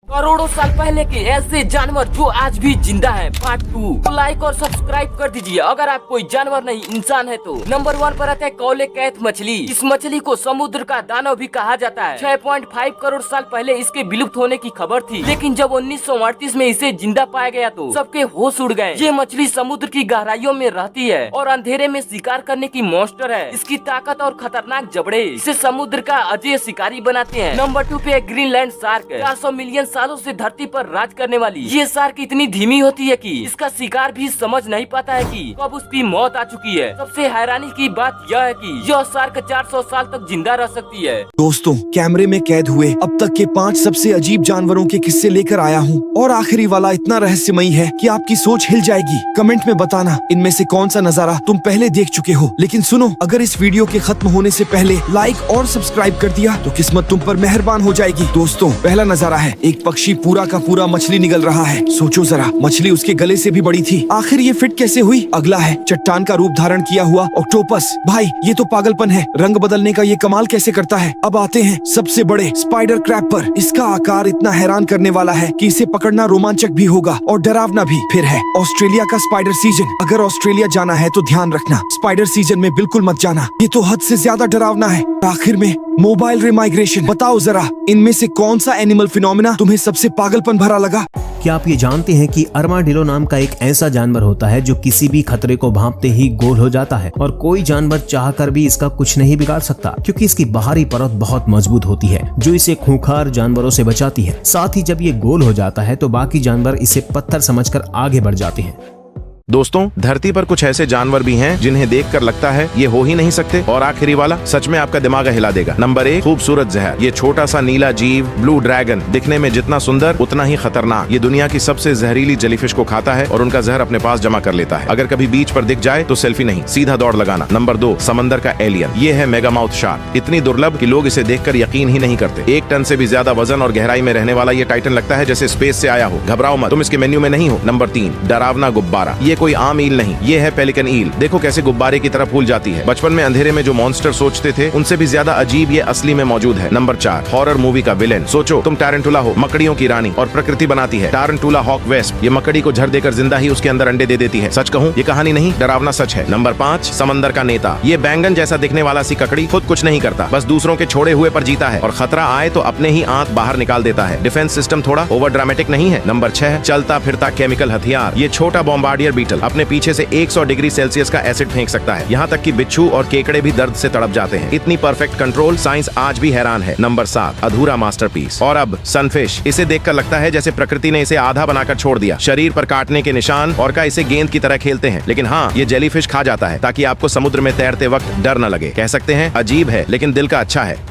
करोड़ों साल पहले के ऐसे जानवर जो आज भी जिंदा हैं। पार्ट 2 तो लाइक और सब्सक्राइब कर दीजिए अगर आप कोई जानवर नहीं इंसान है तो। नंबर 1 पर आता है कौले कैथ मछली। इस मछली को समुद्र का दानव भी कहा जाता है। 6.5 करोड़ साल पहले इसके विलुप्त होने की खबर थी, लेकिन जब 1938 में इसे जिंदा पाया गया तो सबके होश उड़ गए। ये मछली समुद्र की गहराइयों में रहती है और अंधेरे में शिकार करने की मॉन्स्टर है। इसकी ताकत और खतरनाक जबड़े इसे समुद्र का अजय शिकारी बनाते हैं। नंबर 2 पे ग्रीनलैंड शार्क। 400 मिलियन सालों से धरती पर राज करने वाली ये शार्क इतनी धीमी होती है कि इसका शिकार भी समझ नहीं पाता है कि कब उसकी मौत आ चुकी है। सबसे हैरानी की बात यह है कि यह शार्क 400 साल तक जिंदा रह सकती है। दोस्तों, कैमरे में कैद हुए अब तक के 5 सबसे अजीब जानवरों के किस्से लेकर आया हूँ और आखिरी वाला इतना रहस्यमयी है कि आपकी सोच हिल जाएगी। कमेंट में बताना इनमें से कौन सा नजारा तुम पहले देख चुके हो। लेकिन सुनो, अगर इस वीडियो के खत्म होने से पहले लाइक और सब्सक्राइब कर दिया तो किस्मत तुम पर मेहरबान हो जाएगी। दोस्तों, पहला नजारा है एक पक्षी पूरा का पूरा मछली निगल रहा है। सोचो जरा, मछली उसके गले से भी बड़ी थी। आखिर ये फिट कैसे हुई? अगला है चट्टान का रूप धारण किया हुआ ऑक्टोपस। भाई, ये तो पागलपन है। रंग बदलने का ये कमाल कैसे करता है? अब आते हैं सबसे बड़े स्पाइडर क्रैब पर। इसका आकार इतना हैरान करने वाला है कि इसे पकड़ना रोमांचक भी होगा और डरावना भी। फिर है ऑस्ट्रेलिया का स्पाइडर सीजन। अगर ऑस्ट्रेलिया जाना है तो ध्यान रखना, स्पाइडर सीजन में बिल्कुल मत जाना, ये तो हद से ज्यादा डरावना है। आखिर में मोबाइल रिमाइग्रेशन। बताओ जरा, इनमें से कौन सा एनिमल फिनोमिना तुम्हें सबसे पागलपन भरा लगा? क्या आप ये जानते हैं कि अर्माडिलो नाम का एक ऐसा जानवर होता है जो किसी भी खतरे को भांपते ही गोल हो जाता है और कोई जानवर चाहकर भी इसका कुछ नहीं बिगाड़ सकता, क्योंकि इसकी बाहरी परत बहुत मजबूत होती है जो इसे खूंखार जानवरों से बचाती है। साथ ही जब ये गोल हो जाता है तो बाकी जानवर इसे पत्थर समझकर आगे बढ़ जाते हैं। दोस्तों, धरती पर कुछ ऐसे जानवर भी हैं जिन्हें देखकर लगता है ये हो ही नहीं सकते। और आखिरी वाला सच में आपका दिमाग हिला देगा। नंबर 1, खूबसूरत जहर। ये छोटा सा नीला जीव ब्लू ड्रैगन दिखने में जितना सुंदर उतना ही खतरनाक। ये दुनिया की सबसे जहरीली जेलीफिश को खाता है और उनका जहर अपने पास जमा कर लेता है। अगर कभी बीच पर दिख जाए तो सेल्फी नहीं, सीधा दौड़ लगाना। नंबर 2, समंदर का एलियन। ये है मेगामाउथ शार्क। इतनी दुर्लभ कि लोग इसे देखकर यकीन ही नहीं करते। 1 टन से भी ज्यादा वजन और गहराई में रहने वाला ये टाइटन लगता है जैसे स्पेस से आया हो। घबराओ मत, तुम इसके मेन्यू में नहीं हो। नंबर 3, डरावना गुब्बारा। ये कोई आम ईल नहीं, ये है पेलिकन ईल। देखो कैसे गुब्बारे की तरह फूल जाती है। बचपन में अंधेरे में जो मॉन्स्टर सोचते थे उनसे भी ज्यादा अजीब ये असली में मौजूद है। नंबर 4, हॉरर मूवी का विलेन। सोचो तुम टारंटुला हो, मकड़ियों की रानी, और प्रकृति बनाती है टारंटुला हॉक वेस्प। ये मकड़ी को झर देकर जिंदा ही उसके अंदर अंडे दे देती है। सच कहूं, ये कहानी नहीं, डरावना सच है। नंबर 5, समंदर का नेता। ये बैंगन जैसा दिखने वाला सी ककड़ी खुद कुछ नहीं करता, बस दूसरों के छोड़े हुए पर जीता है और खतरा आए तो अपने ही आंत बाहर निकाल देता है। डिफेंस सिस्टम थोड़ा ओवर ड्रामेटिक नहीं है। नंबर 6, चलता फिरता केमिकल हथियार। ये छोटा बॉम्बार्डियर बीटल अपने पीछे से 100 डिग्री सेल्सियस का एसिड फेंक सकता है। यहाँ तक कि बिच्छू और केकड़े भी दर्द से तड़प जाते हैं। इतनी परफेक्ट कंट्रोल, साइंस आज भी हैरान है। नंबर 7, अधूरा मास्टरपीस। और अब सनफिश। इसे देखकर लगता है जैसे प्रकृति ने इसे आधा बनाकर छोड़ दिया। शरीर पर काटने के निशान, और का इसे गेंद की तरह खेलते हैं। लेकिन हाँ, ये जेलीफिश खा जाता है ताकि आपको समुद्र में तैरते वक्त डर न लगे। कह सकते हैं अजीब है लेकिन दिल का अच्छा है।